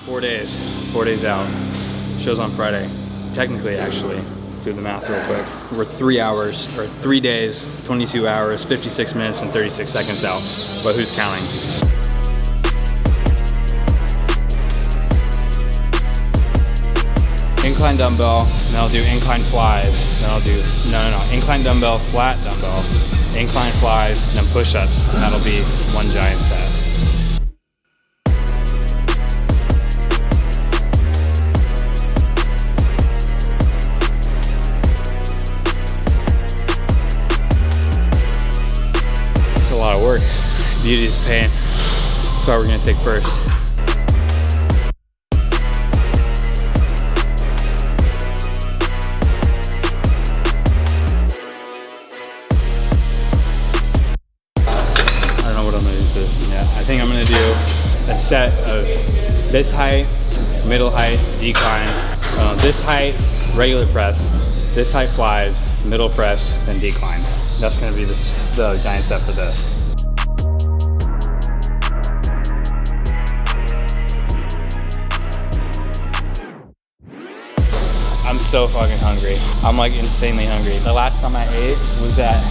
4 days out. Show's on Friday. Technically, actually, do the math real quick. We're 3 hours, or 3 days, 22 hours, 56 minutes, and 36 seconds out. But who's counting? Incline dumbbell, then I'll do incline flies. Then I'll do, no. Incline dumbbell, flat dumbbell, incline flies, and then push-ups. And that'll be one giant set. It's a lot of work. Beauty is pain. That's what we're gonna take first. I think I'm gonna do a set of this height, middle height, decline, this height, regular press, this height flies, middle press, then decline. That's gonna be the giant set for this. I'm so fucking hungry. I'm like insanely hungry. The last time I ate was at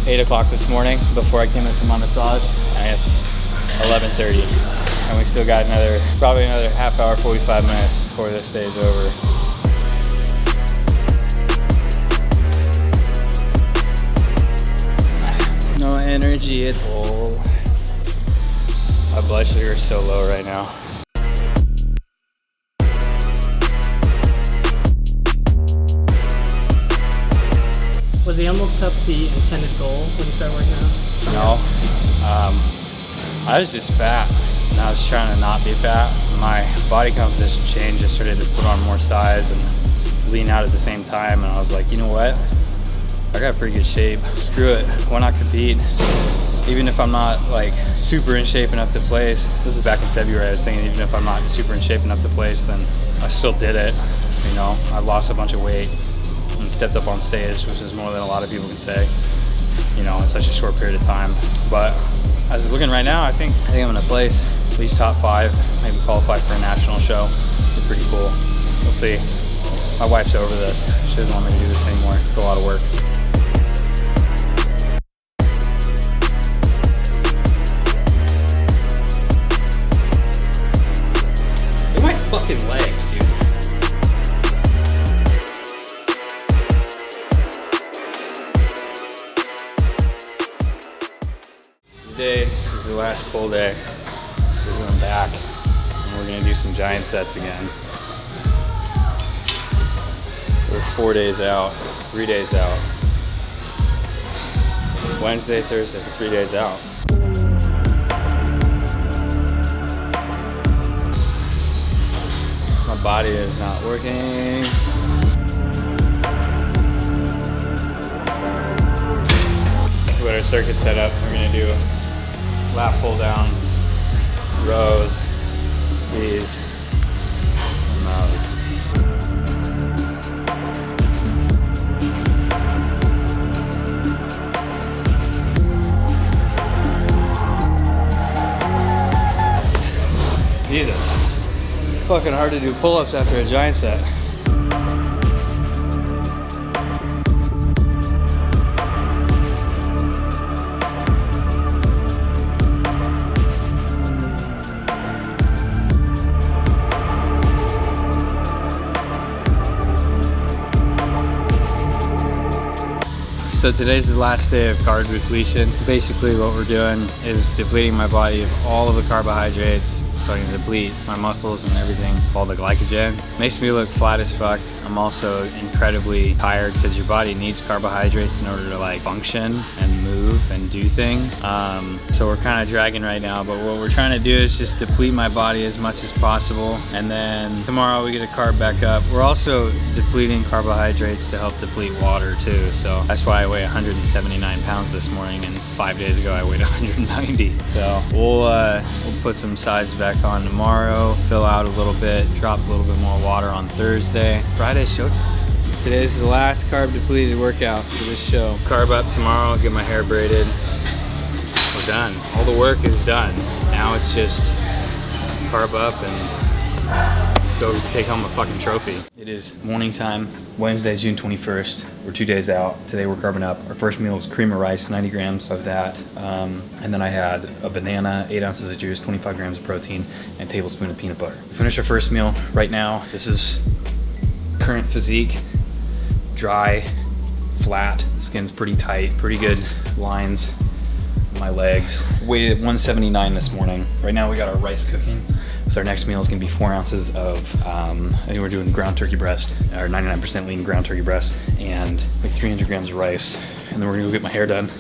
8 o'clock this morning before I came into my massage, and it's 11:30. And we still got probably another half hour, 45 minutes before this day is over. No energy at all. My blood sugar is so low right now. Was the envelope cup the intended goal when you started working out? No, I was just fat, and I was trying to not be fat. My body composition changed. I started to put on more size and lean out at the same time, and I was like, you know what? I got pretty good shape. Screw it, why not compete? Even if I'm not like super in shape enough to place. This is back in February. I was thinking even if I'm not super in shape enough to place, then I still did it. You know, I lost a bunch of weight and stepped up on stage, which is more than a lot of people can say, you know, in such a short period of time. But as it's looking right now, I think I'm gonna place at least top 5, maybe qualify for a national show. It's pretty cool. We'll see. My wife's over this. She doesn't want me to do this anymore. It's a lot of work. Look at my fucking legs, dude. Today is the last pull day. We're going back and we're gonna do some giant sets again. We're 4 days out, 3 days out. Wednesday, Thursday, 3 days out. My body is not working. We got our circuit set up. We're gonna do lat pull downs, rows, these, and those. Jesus. It's fucking hard to do pull-ups after a giant set. So today's the last day of carb depletion. Basically what we're doing is depleting my body of all of the carbohydrates so I can deplete my muscles and everything, all the glycogen. Makes me look flat as fuck. I'm also incredibly tired because your body needs carbohydrates in order to like function and move and do things. So we're kind of dragging right now, but what we're trying to do is just deplete my body as much as possible. And then tomorrow we get a carb back up. We're also depleting carbohydrates to help deplete water too. So that's why I weigh 179 pounds this morning, and 5 days ago I weighed 190. So we'll put some size back on tomorrow, fill out a little bit, drop a little bit more water on Thursday. Friday's showtime. Today's the last carb depleted workout for this show. Carb up tomorrow, get my hair braided. We're done. All the work is done. Now it's just carb up and go take home a fucking trophy. It is morning time, Wednesday, June 21st. We're 2 days out. Today we're carbing up. Our first meal was cream of rice, 90 grams of that. And then I had a banana, 8 ounces of juice, 25 grams of protein, and a tablespoon of peanut butter. We finished our first meal right now. This is current physique, dry, flat, skin's pretty tight, pretty good lines in my legs. Weighed at 179 this morning. Right now we got our rice cooking. So our next meal is gonna be 4 ounces of, I think we're doing ground turkey breast, or 99% lean ground turkey breast, and like 300 grams of rice. And then we're gonna go get my hair done.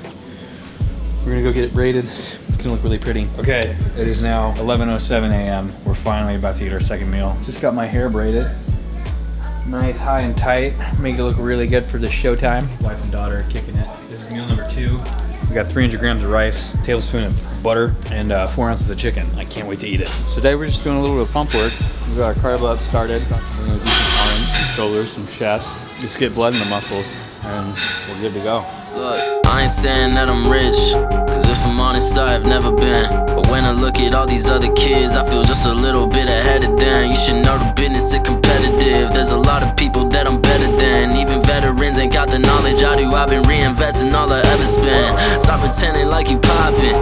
We're gonna go get it braided. It's gonna look really pretty. Okay, it is now 11:07 a.m. We're finally about to eat our second meal. Just got my hair braided. Nice, high and tight. Make it look really good for the Showtime. Wife and daughter kicking it. This is meal number 2. We got 300 grams of rice, a tablespoon of butter, and 4 ounces of chicken. I can't wait to eat it. So today we're just doing a little bit of pump work. We got our carb up started. We're gonna do some arms, some shoulders, some chest. Just get blood in the muscles, and we're good to go. Look, I ain't saying that I'm rich, cause if I'm honest, I've never been. But when I look at all these other kids, I feel just a little bit ahead of them. You should know the business is competitive. There's a lot of people that I'm better than. Even veterans ain't got the knowledge I do. I've been reinvesting all I ever spent. Stop pretending like you poppin'.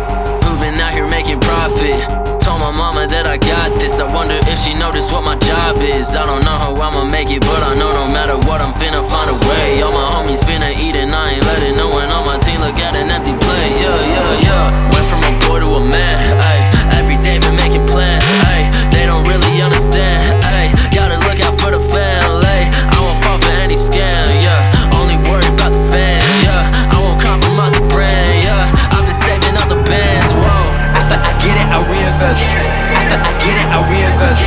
Who been out here making profit? Told my mama that I got this. I wonder if she noticed what my job is. I don't know how I'ma make it, but I know no matter what, I'm finna find a way. All my homies finna eat and I ain't letting no one on my team look at an empty plate. Yeah. Went from a boy to a man, ayy. Every day been making plans, ayy. They don't really understand, ayy. Gotta look out for the family. I won't fall for any scam, yeah. Only worried about the fans, yeah. I won't compromise the brand, yeah. I've been saving up the bands, whoa. After I get it, I reinvest. After I get it, I reinvest.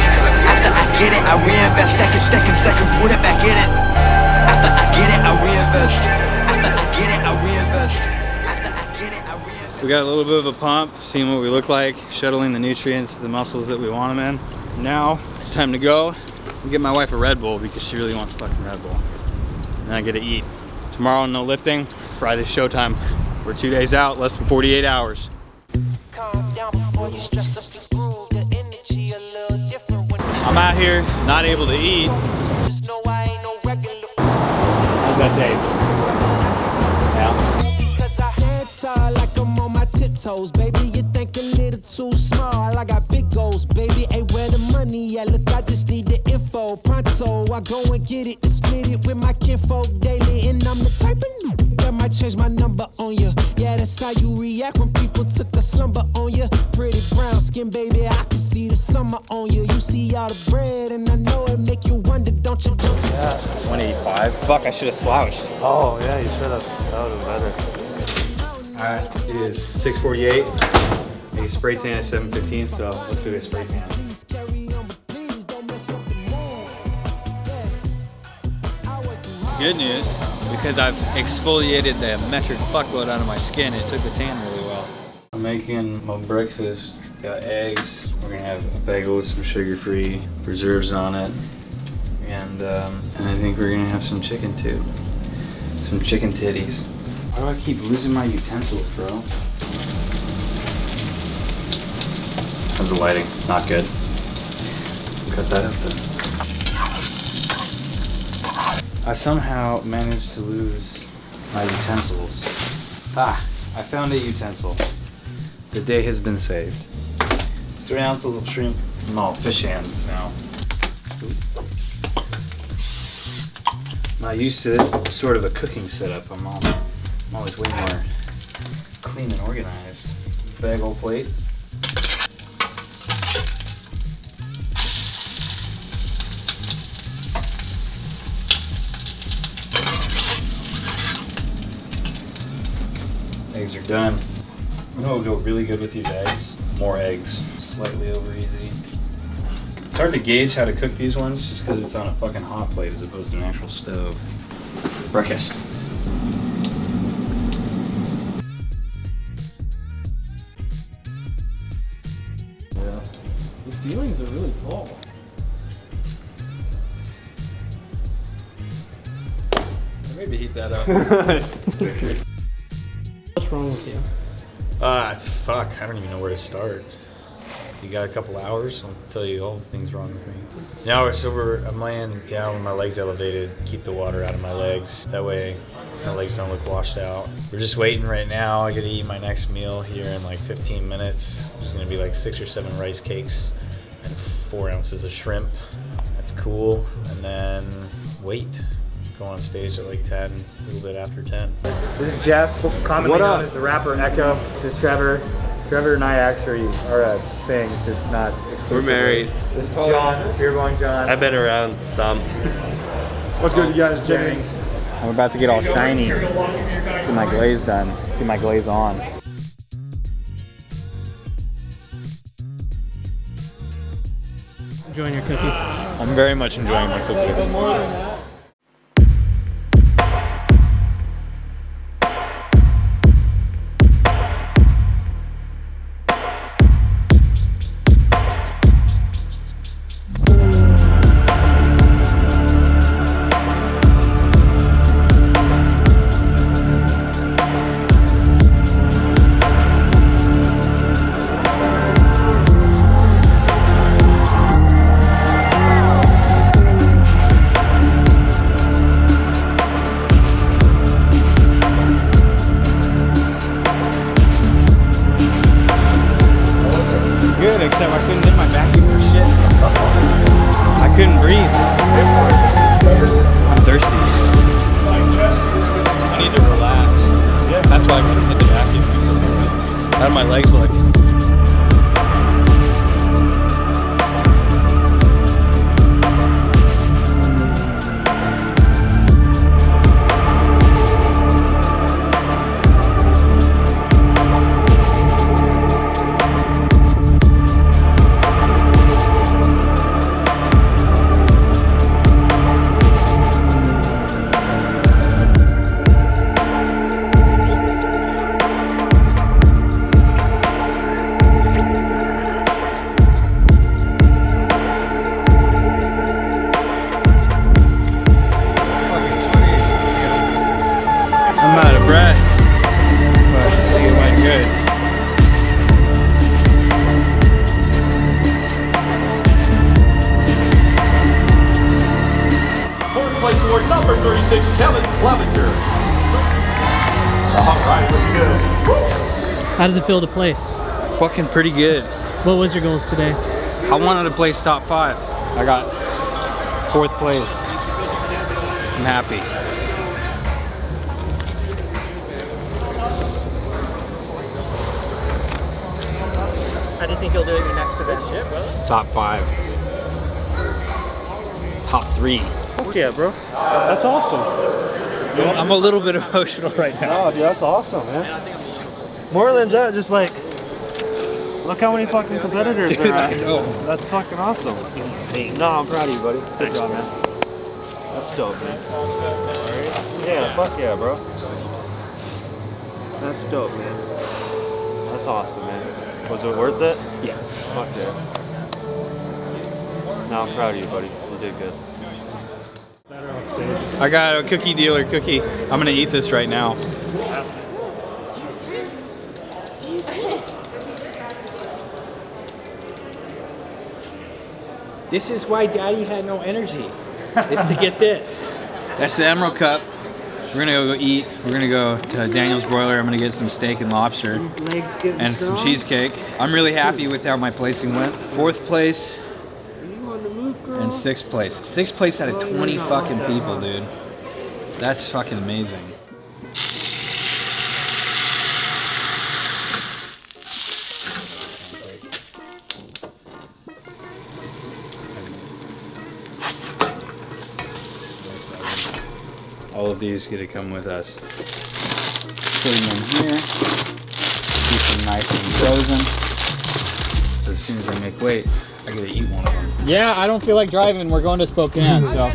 After I get it, I reinvest. Stack and put it back in it. After I get it, I reinvest. After I get it, I reinvest. After I get it, I reinvest. We got a little bit of a pump, seeing what we look like, shuttling the nutrients to the muscles that we want them in. Now it's time to go and get my wife a Red Bull because she really wants fucking Red Bull. And I get to eat. Tomorrow, no lifting. Friday, Showtime. We're 2 days out, less than 48 hours. Calm down before you stress up the groove. The energy a little different when I'm out here, not able to eat. just know I ain't no regular How's that taste? Yeah. because I stand tall like I'm on my tiptoes, baby. You think a little too small. I got big goals, baby. Ain't where the money at. Look, I just need the info. Pronto, I go and get it and split it with my kinfolk daily. And I'm the type of that might change my number on you. Yeah, that's how you react when people took a slumber on you. Pretty brown skin, baby. I can see the summer on you. You see all the bread, and I know it make you wonder, don't you? Yeah, 185. Fuck, I should have slouched. Oh, yeah, you should have. That would have been better. Alright, it is 6:48. The spray tan is 7:15, so let's do a spray tan. Good news, because I've exfoliated the metric fuckload out of my skin, it took the tan really well. I'm making my breakfast. Got eggs. We're gonna have a bagel with some sugar-free preserves on it, and I think we're gonna have some chicken too. Some chicken titties. Why do I keep losing my utensils, bro? How's the lighting? Not good. Cut that up then. I somehow managed to lose my utensils. Ah, I found a utensil. The day has been saved. 3 ounces of shrimp. No, fish hands now. I'm not used to this sort of a cooking setup. I'm always way more clean and organized. Bagel plate. Eggs are done. You know what would go really good with these eggs? More eggs. Slightly over easy. It's hard to gauge how to cook these ones just because it's on a fucking hot plate as opposed to an actual stove. Breakfast. Yeah. The ceilings are really tall. Maybe heat that up. What's wrong with you? Fuck, I don't even know where to start. You got a couple hours, I'll tell you all the things wrong with me. Now I'm laying down with my legs elevated, keep the water out of my legs. That way my legs don't look washed out. We're just waiting right now. I gotta eat my next meal here in like 15 minutes. There's gonna be like 6 or 7 rice cakes and 4 ounces of shrimp. That's cool. And then wait. Go on stage at like 10, a little bit after 10. This is Jeff, commonly known as the rapper Echo. This is Trevor. Trevor and I actually are a thing, just not exclusively. We're married. This is John, beer going John. I've been around some. What's good, you guys? James. I'm about to get all shiny. Get my glaze done. Get my glaze on. Enjoying your cookie? I'm very much enjoying my cookie. Good, except I couldn't hit my vacuum for shit. I couldn't breathe. I'm thirsty. I need to relax. That's why I couldn't hit the vacuum. How do my legs look? I'm out of breath, but I think it went good. Fourth place award number 36, Kevin Clevenger. All right, pretty good. How does it feel to place? Fucking pretty good. What was your goals today? I wanted to place top 5. I got 4th place. I'm happy. How do you think you'll do at your next event? Shit, brother. Top 5. Top 3. Fuck yeah, bro. That's awesome. I'm a little bit emotional right now. Oh, dude, that's awesome, man. More than that, just like, look how many fucking competitors there are. I know. That's fucking awesome. No, I'm proud of you, buddy. Good job, man. That's dope, man. Yeah, fuck yeah, bro. That's dope, man. That's awesome, man. Was it worth it? Yes. Fuck yeah. No, I'm proud of you, buddy. You did good. I got a cookie dealer cookie. I'm gonna eat this right now. This is why Daddy had no energy. Is to get this. That's the Emerald Cup. We're gonna go eat. We're gonna go to Daniel's Broiler. I'm gonna get some steak and lobster and some cheesecake. I'm really happy with how my placing went. 4th place and 6th place. 6th place out of 20 fucking people, dude. That's fucking amazing. All of these get to come with us. Put them in here. Keep them nice and frozen. So as soon as I make weight, I get to eat one of them. Yeah, I don't feel like driving. We're going to Spokane. So.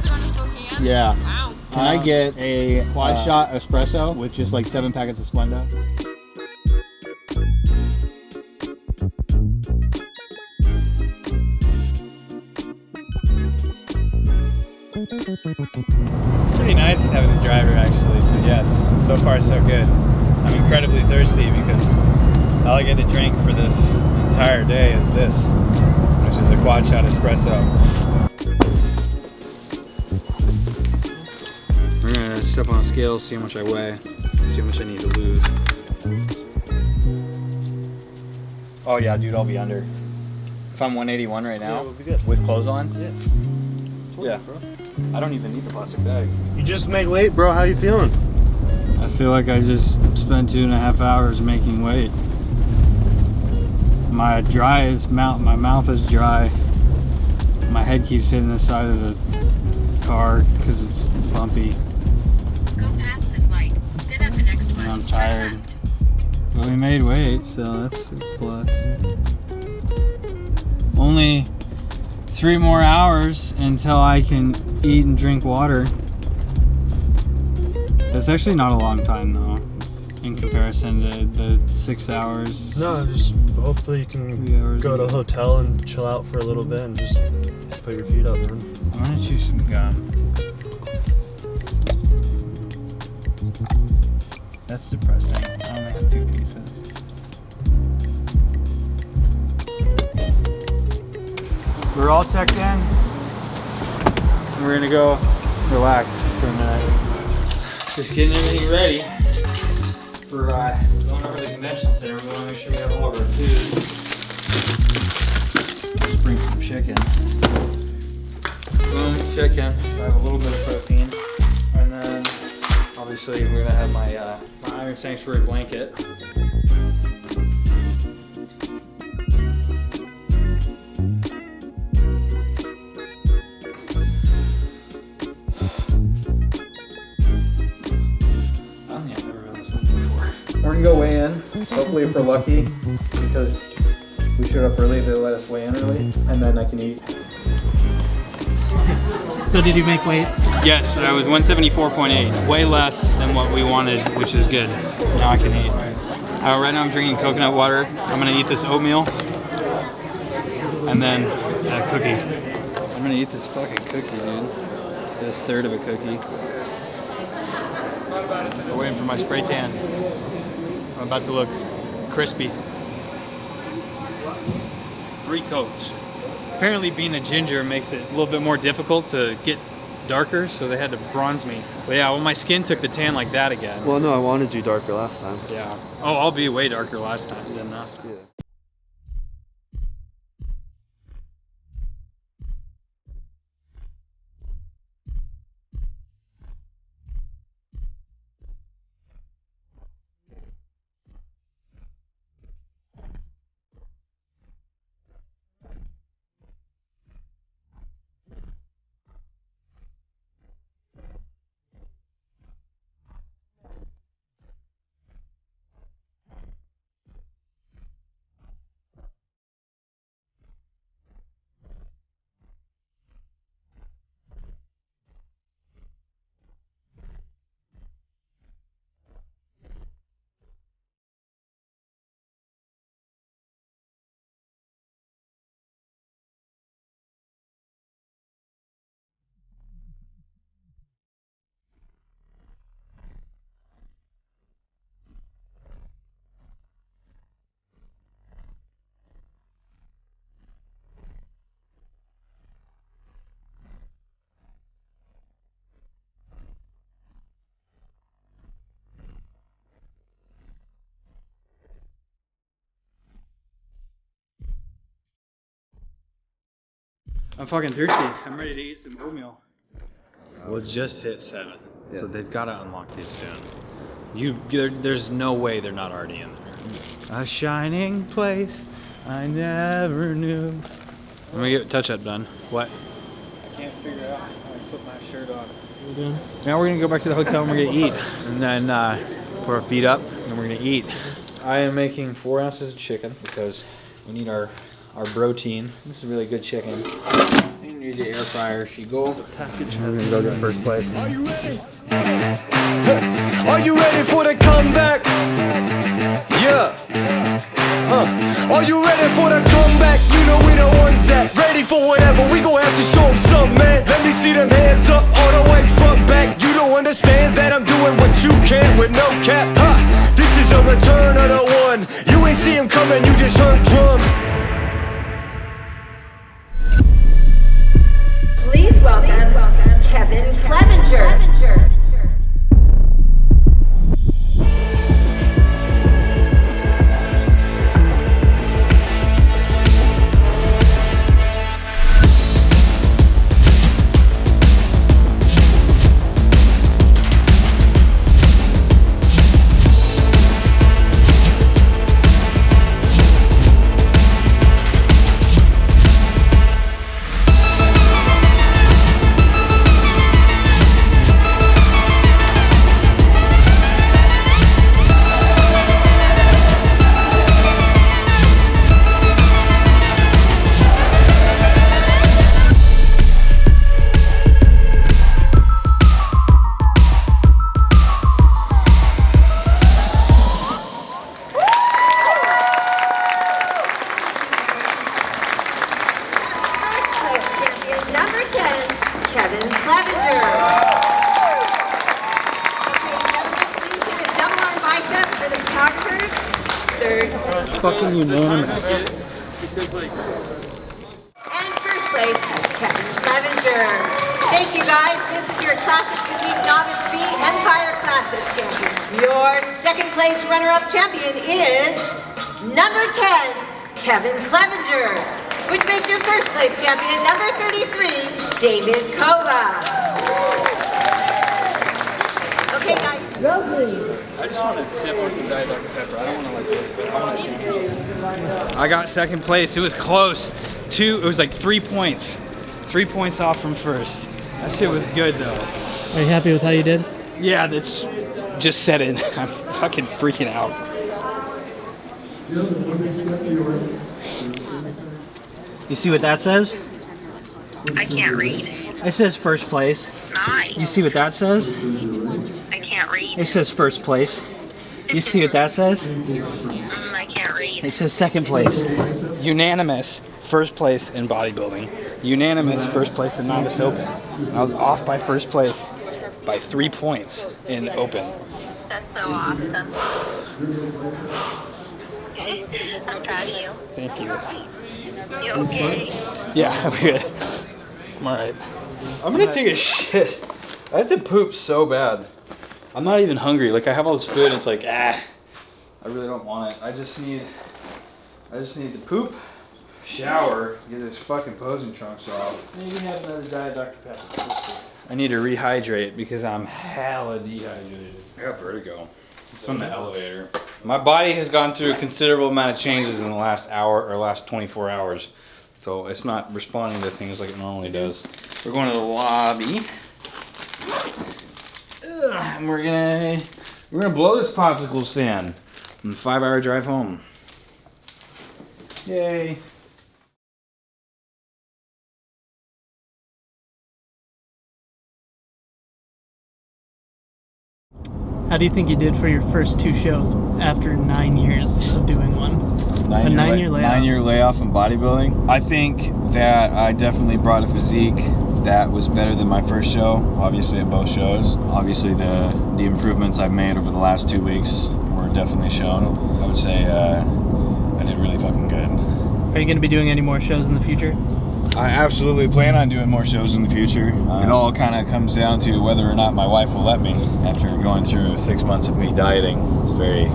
Yeah. Wow. Can I get a quad shot espresso with just like 7 packets of Splenda? It's pretty nice having a driver actually, so yes, so far so good. I'm incredibly thirsty because all I get to drink for this entire entire day is this, which is a quad shot espresso. We're gonna step on the scales, see how much I weigh, see how much I need to lose. Oh yeah, dude, I'll be under. If I'm 181 right now, we'll be good. with clothes on, Yeah, yeah. bro. I don't even need the plastic bag. You just made weight, bro. How you feeling? I feel like I just spent 2.5 hours making weight. My mouth is dry. My head keeps hitting the side of the car because it's bumpy. Go past this light. Then at the next one. And I'm tired. But we made weight, so that's a plus. Only 3 more hours until I can eat and drink water. That's actually not a long time though, in comparison to the 6 hours. No, just hopefully you can go to a hotel and chill out for a little bit and just put your feet up, man. I'm gonna chew some gum. That's depressing. I only have 2 pieces. We're all checked in. And we're gonna go relax for a minute. Just getting everything ready for going over the convention center. We want to make sure we have all of our food. Let's bring some chicken. Boom, chicken. I have a little bit of protein. And then obviously we're gonna have my Iron Sanctuary blanket. We're gonna go weigh in, hopefully if we're lucky, because we showed up early, they let us weigh in early, and then I can eat. So did you make weight? Yes, I was 174.8, way less than what we wanted, which is good. Now I can eat. Right now I'm drinking coconut water. I'm gonna eat this oatmeal, and then a cookie. I'm gonna eat this fucking cookie, dude. This third of a cookie. I'm waiting for my spray tan. I'm about to look crispy. 3 coats. Apparently being a ginger makes it a little bit more difficult to get darker, so they had to bronze me. But yeah, well, my skin took the tan like that again. Well, no, I wanted you darker last time. Yeah. Oh, I'll be way darker last time than last time. Yeah. I'm fucking thirsty. I'm ready to eat some oatmeal. We'll just hit 7, so they've got to unlock these soon. There's no way they're not already in there. A shining place I never knew. I'm gonna get touch-up done. What? I can't figure out how to put my shirt on. Now we're gonna go back to the hotel and we're gonna eat, and then put our feet up, and then we're gonna eat. I am making 4 ounces of chicken because we need our protein. This is really good chicken. You need the air fryer. She go. Package. We're gonna go to first place. Are you ready? Are you ready for the comeback? Yeah. Are you ready for the comeback? You know we the ones that ready for whatever. We gon' have to show them something, man. Let me see them hands up all the way front back. You don't understand that I'm doing what you can with no cap. This is the return of the one. You ain't see him coming, you just heard drums. welcome Kevin Clevenger. Number 10, Kevin Clevenger. Okay, gentlemen, please get a double arm bicep for the photographers. Third. Fucking unanimous. And first place, Kevin Clevenger. Thank you guys. This is your Classic Physique Novice B Empire Classic champion. Your second place runner-up champion is number 10, Kevin Clevenger. Which makes your first place champion, number 33, David Kova. Okay, guys. Go, please. I just want to sip on some Diet Dr. Pepper. I don't want to I want to change. I got second place. It was close. It was like 3 points. 3 points off from first. That shit was good though. Are you happy with how you did? Yeah, that's just set in. I'm fucking freaking out. You see what that says? I can't read. It says first place. Nice. You see what that says? I can't read. It says first place. You see what that says? I can't read. It says second place. Unanimous first place in bodybuilding. Unanimous first place in Novice Open. And I was off by first place by 3 points in Open. That's so awesome. I'm proud of you. Thank you. You okay? Yeah, I'm good. I'm alright. I'm gonna take a shit. I have to poop so bad. I'm not even hungry. Like I have all this food and it's like, I really don't want it. I just need to poop, shower, get this fucking posing trunks off. Maybe have another Diet Dr. Pepper. I need to rehydrate because I'm hella dehydrated. I got vertigo. It's from the elevator. My body has gone through a considerable amount of changes in the last hour or last 24 hours. So it's not responding to things like it normally does. We're going to the lobby. And we're gonna blow this popsicle stand on the 5-hour drive home. Yay. How do you think you did for your first 2 shows after 9 years of doing one? A 9-year layoff. 9-year layoff in bodybuilding. I think that I definitely brought a physique that was better than my first show, obviously at both shows. Obviously the improvements I've made over the last 2 weeks were definitely shown. I would say I did really fucking good. Are you going to be doing any more shows in the future? I absolutely plan on doing more shows in the future. It all kind of comes down to whether or not my wife will let me after going through 6 months of me dieting. It's a very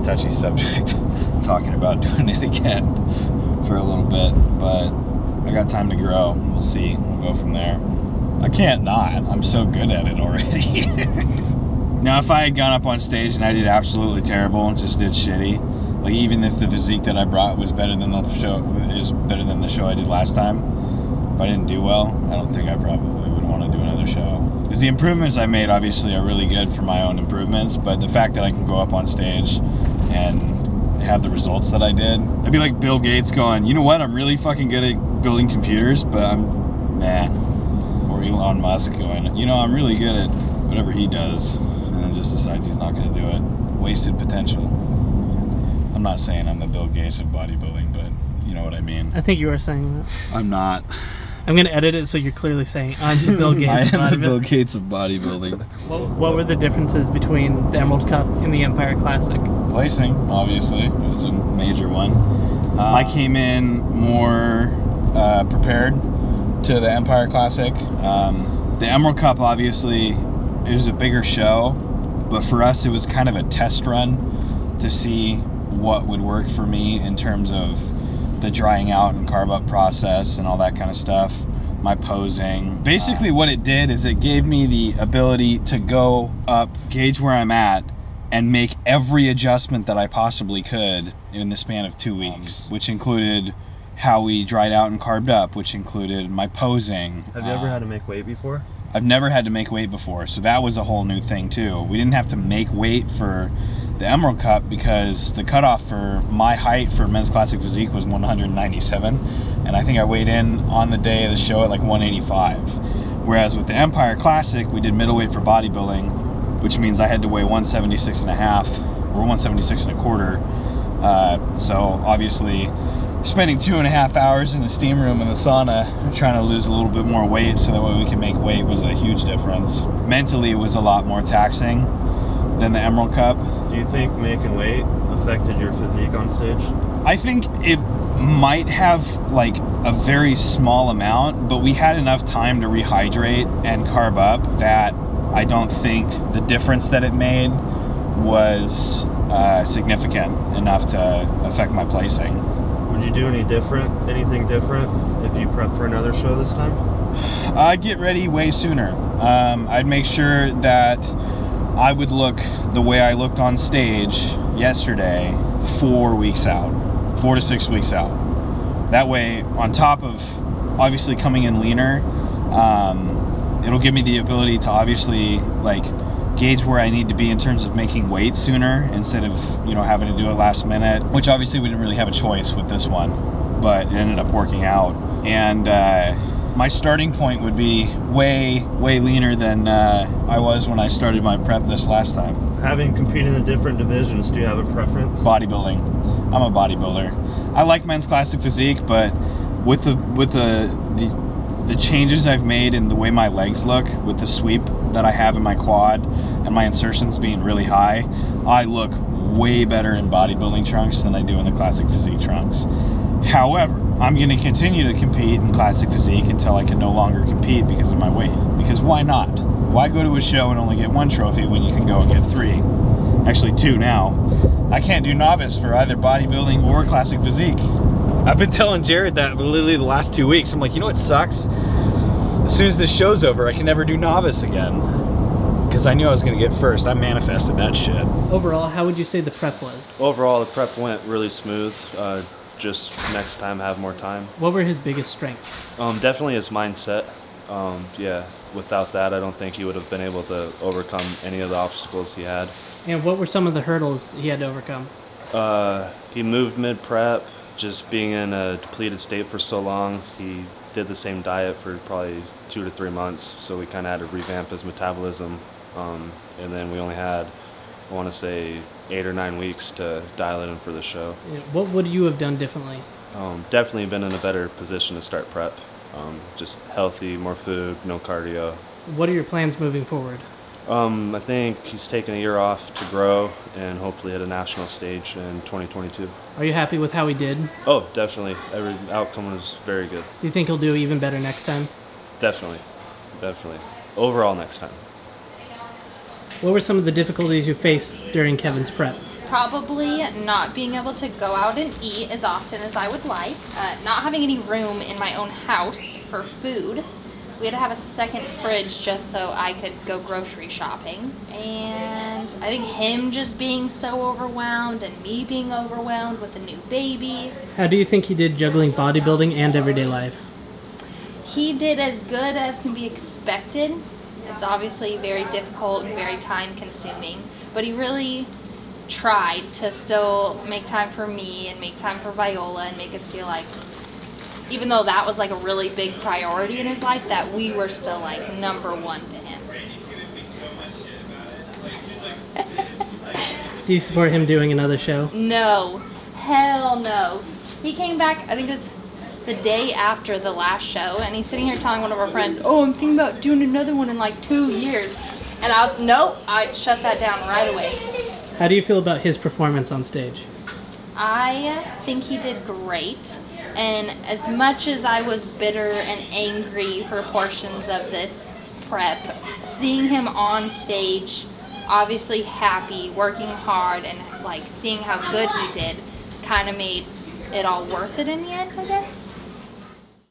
touchy subject, talking about doing it again for a little bit, but I got time to grow. We'll see. We'll go from there. I can't not. I'm so good at it already. Now, if I had gone up on stage and I did absolutely terrible and just did shitty, like even if the physique that I brought was better than the show, I did last time, if I didn't do well, I don't think I probably would want to do another show. Because the improvements I made obviously are really good for my own improvements, but the fact that I can go up on stage and have the results that I did, I'd be like Bill Gates going, you know what, I'm really fucking good at building computers, but I'm nah. Or Elon Musk going, you know, I'm really good at whatever he does, and then just decides he's not going to do it. Wasted potential. I'm not saying I'm the Bill Gates of bodybuilding, but you know what I mean. I think you are saying that. I'm not. I'm going to edit it so you're clearly saying I'm the Bill Gates I of am bodybuilding. the Bill Gates of bodybuilding. What were the differences between the Emerald Cup and the Empire Classic? Placing, obviously, was a major one. I came in more prepared, to the Empire Classic. The Emerald Cup, obviously, it was a bigger show, but for us, it was kind of a test run to see what would work for me in terms of the drying out and carb up process and all that kind of stuff. My posing. Basically what it did is it gave me the ability to go up, gauge where I'm at, and make every adjustment that I possibly could in the span of 2 weeks, which included how we dried out and carved up, which included my posing. Have you ever had to make weight before? I've never had to make weight before, so that was a whole new thing too. We didn't have to make weight for the Emerald Cup because the cutoff for my height for men's classic physique was 197, and I think I weighed in on the day of the show at like 185. Whereas with the Empire Classic, we did middleweight for bodybuilding, which means I had to weigh 176 and a half or 176 and a quarter. So obviously spending 2.5 hours in the steam room in the sauna trying to lose a little bit more weight so that way we can make weight was a huge difference. Mentally, it was a lot more taxing than the Emerald Cup. Do you think making weight affected your physique on stage? I think it might have like a very small amount, but we had enough time to rehydrate and carb up that I don't think the difference that it made was significant enough to affect my placing. Would you do anything different if you prep for another show this time? I'd get ready way sooner. I'd make sure that I would look the way I looked on stage yesterday 4 weeks out, 4 to 6 weeks out. That way, on top of obviously coming in leaner, it'll give me the ability to obviously like gauge where I need to be in terms of making weight sooner instead of, you know, having to do it last minute, which obviously we didn't really have a choice with this one, but it ended up working out. And my starting point would be way leaner than I was when I started my prep this last time. Having competed in the different divisions, do you have a preference? Bodybuilding. I'm a bodybuilder. I like men's classic physique, but with the changes I've made in the way my legs look, with the sweep that I have in my quad and my insertions being really high, I look way better in bodybuilding trunks than I do in the classic physique trunks. However, I'm going to continue to compete in classic physique until I can no longer compete because of my weight. Because why not? Why go to a show and only get 1 trophy when you can go and get 3? Actually 2 now. I can't do novice for either bodybuilding or classic physique. I've been telling Jared that literally the last 2 weeks. I'm like, you know what sucks? As soon as this show's over, I can never do novice again. Because I knew I was going to get first. I manifested that shit. Overall, how would you say the prep was? Overall, the prep went really smooth. Just next time, have more time. What were his biggest strengths? Definitely his mindset. Yeah, without that, I don't think he would have been able to overcome any of the obstacles he had. And what were some of the hurdles he had to overcome? He moved mid-prep. Just being in a depleted state for so long, he did the same diet for probably 2 to 3 months, so we kind of had to revamp his metabolism, and then we only had, I want to say, 8 or 9 weeks to dial it in for the show. Yeah, what would you have done differently? Definitely been in a better position to start prep. Just healthy, more food, no cardio. What are your plans moving forward? I think he's taking a year off to grow and hopefully hit a national stage in 2022. Are you happy with how he did? Oh, definitely. Every outcome was very good. Do you think he'll do even better next time? Definitely. Overall next time. What were some of the difficulties you faced during Kevin's prep? Probably not being able to go out and eat as often as I would like, not having any room in my own house for food. We had to have a second fridge just so I could go grocery shopping. And I think him just being so overwhelmed and me being overwhelmed with a new baby. How do you think he did juggling bodybuilding and everyday life? He did as good as can be expected. It's obviously very difficult and very time consuming, but he really tried to still make time for me and make time for Viola and make us feel like, even though that was like a really big priority in his life, that we were still like #1 to him. Do you support him doing another show? No, hell no. He came back, I think it was the day after the last show, and he's sitting here telling one of our friends, oh, I'm thinking about doing another one in like 2 years. And I shut that down right away. How do you feel about his performance on stage? I think he did great. And as much as I was bitter and angry for portions of this prep, seeing him on stage, obviously happy, working hard, and like seeing how good he did kind of made it all worth it in the end, I guess.